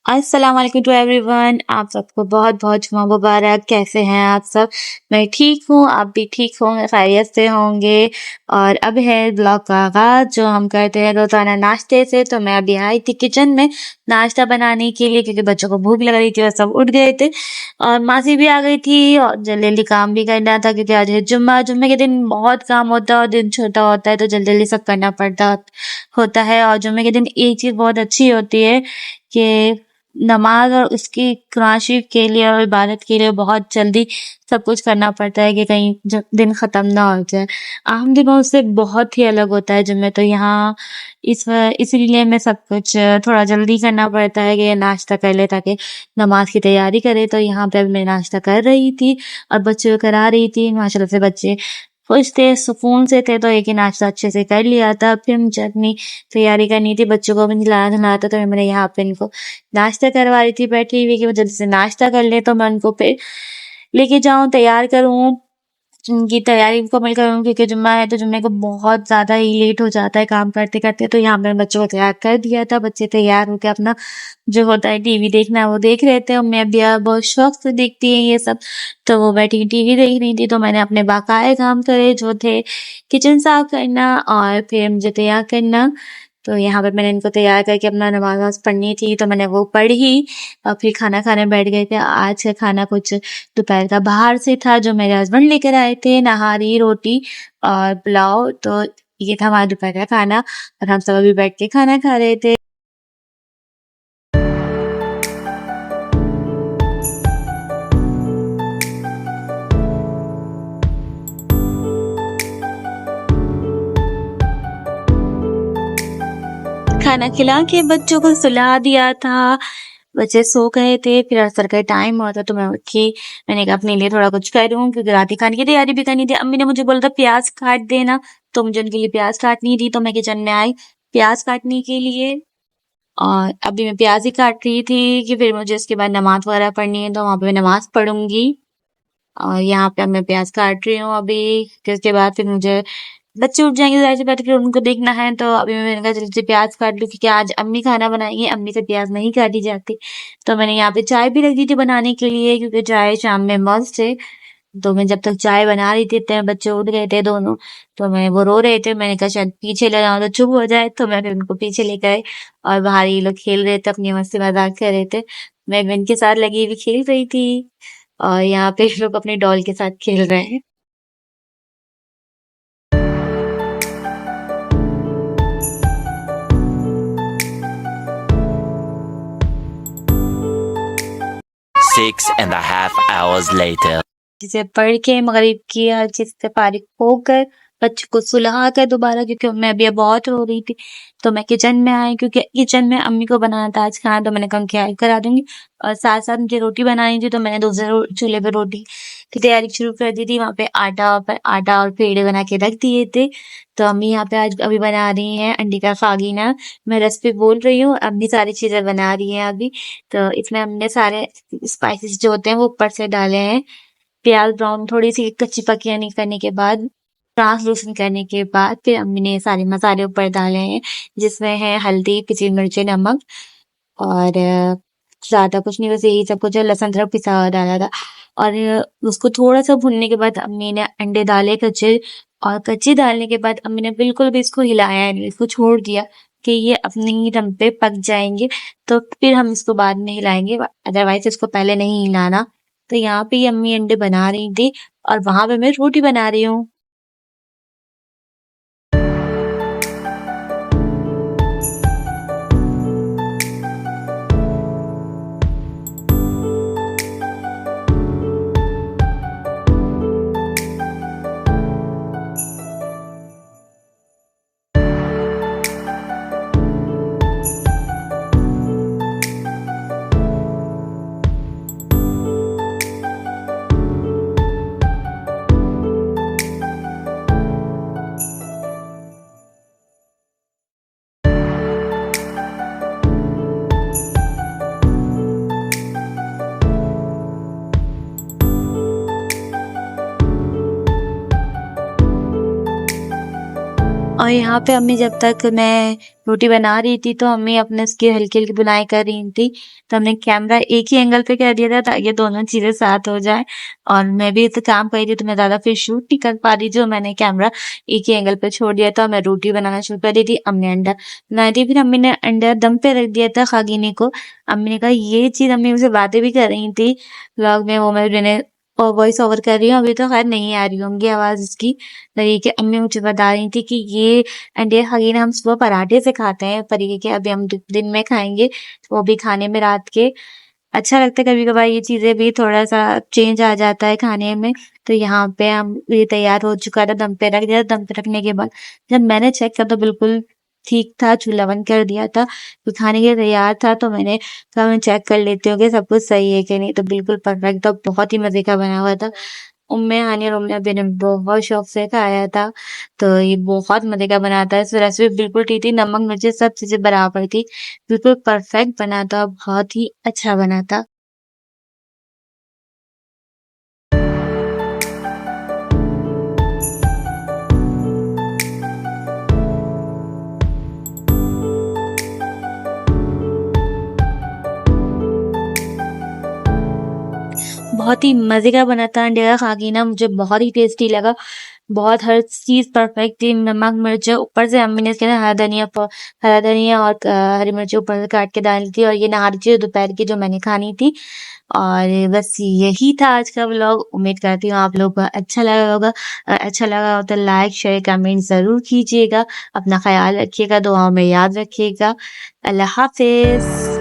अस्सलाम वालेकुम to everyone. आप सबको बहुत बहुत जुमा मुबारक। कैसे हैं आप सब? मैं ठीक हूँ, आप भी ठीक होंगे, खैरियत से होंगे। और अब है ब्लॉग का आगाज़ जो हम करते हैं रोज़ाना नाश्ते से। तो मैं अभी आई थी किचन में नाश्ता बनाने के लिए क्योंकि बच्चों को भूख लग रही थी और सब उठ गए थे और मासी भी आ गई थी और जल्दी जल्दी काम भी करना था क्योंकि आज है जुम्मा। जुम्मे के दिन बहुत काम होता है और दिन छोटा होता है तो जल्दी जल्दी सब करना पड़ता होता है। और जुम्मे के दिन एक चीज़ बहुत अच्छी होती है कि नमाज और उसकी कुरान शरीफ के लिए और इबादत के लिए बहुत जल्दी सब कुछ करना पड़ता है कि कहीं दिन ख़त्म ना हो जाए। आम दिनों से बहुत ही अलग होता है जुम्मे। तो यहाँ इसीलिए मैं सब कुछ थोड़ा जल्दी करना पड़ता है कि नाश्ता कर ले ताकि नमाज की तैयारी करे। तो यहाँ पे मैं नाश्ता कर रही थी और बच्चों को करा रही थी। माशाल्लाह से बच्चे खुश थे, सुकून से थे तो एक ही नाश्ता अच्छे से कर लिया था। फिर मुझे अपनी तैयारी करनी थी, बच्चों को भी नहलाना धुलाना था। तो मैंने यहाँ पे इनको नाश्ता करवा रही थी बैठी हुई कि वो जल्दी से नाश्ता कर ले तो मैं उनको फिर लेके जाऊँ, तैयार करूँ, उनकी तैयारी मुकम्मल करूँ क्योंकि जुम्मा है तो जुम्मे को बहुत ज़्यादा ही लेट हो जाता है काम करते-करते। तो यहाँ मैंने बच्चों को तैयार कर दिया था। बच्चे तैयार होके अपना जो होता है टीवी देखना वो देख रहे थे और मैं भी बहुत शौक से देखती हैं ये सब। तो वो बैठी टीवी देख रही थी तो मैंने अपने बाकाए काम करे जो थे किचन साफ करना और फिर मुझे तैयार करना। तो यहाँ पे मैंने इनको तैयार करके अपना नमाज़ पढ़नी थी तो मैंने वो पढ़ी और फिर खाना खाने बैठ गए थे। आज का खाना कुछ दोपहर का बाहर से था जो मेरे हस्बैंड लेकर आए थे, नहारी, रोटी और पुलाव। तो ये था हमारा दोपहर का खाना और हम सब अभी बैठ के खाना खा रहे थे। खाना खिला के बच्चों को सुला दिया था। बच्चे सो गए थे, फिर असर का टाइम हुआ था तो मैं उठी। मैंने कहा अपने लिए थोड़ा कुछ करूँ क्योंकि रात के खाने की तैयारी भी करनी थी। अम्मी ने मुझे बोला था प्याज काट देना तो मुझे उनके लिए प्याज काटनी थी तो मैं किचन में आई प्याज काटने के लिए। और अभी मैं प्याज ही काट रही थी कि फिर मुझे उसके बाद नमाज वगैरह पढ़नी है तो वहां पे मैं नमाज पढ़ूंगी। और यहाँ पे अब मैं प्याज काट रही हूँ अभी। फिर उसके बाद फिर मुझे बच्चे उठ जाएंगे जाहिर सी बात है फिर उनको देखना है। तो अभी मैंने कहा जल्दी से प्याज काट लूं क्योंकि आज अम्मी खाना बनाएंगी, अम्मी से प्याज नहीं काटी जाती। तो मैंने यहाँ पे चाय भी रख दी थी बनाने के लिए क्योंकि चाय शाम में मस्त है। तो मैं जब तक चाय बना रही थी इतने बच्चे उठ गए थे दोनों। तो वो रो रहे थे, मैंने कहा शायद पीछे ले जाऊं तो चुप हो जाए तो मैं फिर उनको पीछे लेकर आई। और बाहर ये लोग खेल रहे थे, अपनी मस्ती मजाक कर रहे थे। मैं इनके साथ लगी हुई खेल रही थी और यहाँ पे लोग अपने डॉल के साथ खेल रहे हैं। 6.5 hours later. जिसे पढ़ के मगरिब की हर चीज से फारिग होकर बच्चों को सुला कर दोबारा क्योंकि मैं अभी बहुत रो रही थी तो मैं किचन में आई क्योंकि किचन में अम्मी को बनाना था आज खाना तो मैंने कहा उनकी हेल्प करा दूंगी। और साथ साथ मुझे रोटी बनानी थी तो मैंने दूसरे चूल्हे पे रोटी की तैयारी शुरू कर दी थी। वहां पे आटा और पेड़े बना के रख दिए थे। तो अम्मी यहाँ पे आज अभी बना रही हैं अंडे का फागीना। मैं रेसिपी बोल रही हूँ, अम्मी सारी चीजें बना रही हैं अभी। तो इसमें हमने सारे स्पाइसेस जो होते हैं वो ऊपर से डाले हैं। प्याज ब्राउन थोड़ी सी कच्ची पक्की नहीं करने के बाद ट्रांसलूसेंट करने के बाद फिर अम्मी ने सारे मसाले ऊपर डाले हैं जिसमें है हल्दी, पिसी मिर्ची, नमक और ज्यादा कुछ नहीं, बस यही सब कुछ है। लहसुन अदरक पिसा हुआ डाला था और उसको थोड़ा सा भुनने के बाद अम्मी ने अंडे डाले कच्चे। और कच्चे डालने के बाद अम्मी ने बिल्कुल भी इसको हिलाया नहीं, इसको छोड़ दिया कि ये अपने ही दम पे पक जाएंगे। तो फिर हम इसको बाद में हिलाएंगे, अदरवाइज इसको पहले नहीं हिलाना। तो यहाँ पे ये अम्मी अंडे बना रही थी और वहां पे मैं रोटी बना रही हूँ। और यहाँ पे अम्मी जब तक मैं रोटी बना रही थी तो अम्मी अपने उसकी हल्की-हल्की बुनाई कर रही थी। तो हमने कैमरा एक ही एंगल पे कर दिया था ताकि दोनों चीज़ें साथ हो जाएँ और मैं भी तो काम कर रही थी तो मैं ज़्यादा फिर शूट नहीं कर पा रही थी, तो मैंने कैमरा एक ही एंगल पे छोड़ दिया था। मैं रोटी बनाना शुरू कर दी थी, अम्मी अंडा बनाई थी, फिर अम्मी ने अंडा दम पे रख दिया था खागीनी को। अम्मी ने कहा ये चीज़ अम्मी मुझसे बातें भी कर रही थी व्लॉग में, वो मैंने वॉइस ओवर कर रही हूँ, अभी तो खैर नहीं आ रही होंगी आवाज़ उसकी। तरीके कि अम्मी मुझे बता रही थी कि ये अंडे हगीना हम सुबह पराठे से खाते हैं, पर ये कि अभी हम दिन में खाएँगे, वो भी खाने में रात के। अच्छा लगता है कभी-कभार ये चीज़ें भी थोड़ा-सा चेंज आ जाता है खाने में। तो यहाँ पे हम ये तैयार हो चुका था, दम पे रख दिया, दम पे रखने के बाद जब मैंने चेक किया तो बिल्कुल ठीक था, चूल्हा बंद कर दिया था। तो खाने के लिए तैयार था तो मैंने कहा मैं चेक कर लेती हूँ कि सब कुछ सही है कि नहीं, तो बिल्कुल परफेक्ट था, बहुत ही मज़े का बना हुआ था। उम्मे हानि और उम्मे अब्बी ने बहुत शौक से खाया था, तो ये बहुत मज़े का बना था। इसमें रेसिपी बिल्कुल ठीक थी, नमक, मिर्ची सब चीज़ें बराबर थी, बिल्कुल परफेक्ट बना था, बहुत ही अच्छा बना था। बहुत ही मज़े का बना था अंडे का खागीना, मुझे बहुत ही टेस्टी लगा। बहुत हर चीज़ परफेक्ट थी, नमक, मिर्च ऊपर से अम्मी ने इसके ना हरा धनिया और हरी मिर्ची ऊपर से काट के डाली थी और ये नहा थी दोपहर की जो मैंने खानी थी। और बस यही था आज का व्लॉग। उम्मीद करती हूँ आप लोगों को अच्छा लगा होगा। अच्छा लगा हो तो लाइक, शेयर, कमेंट ज़रूर कीजिएगा। अपना ख़्याल रखिएगा, दुआओं में याद रखिएगा। अल्लाह हाफ़िज़।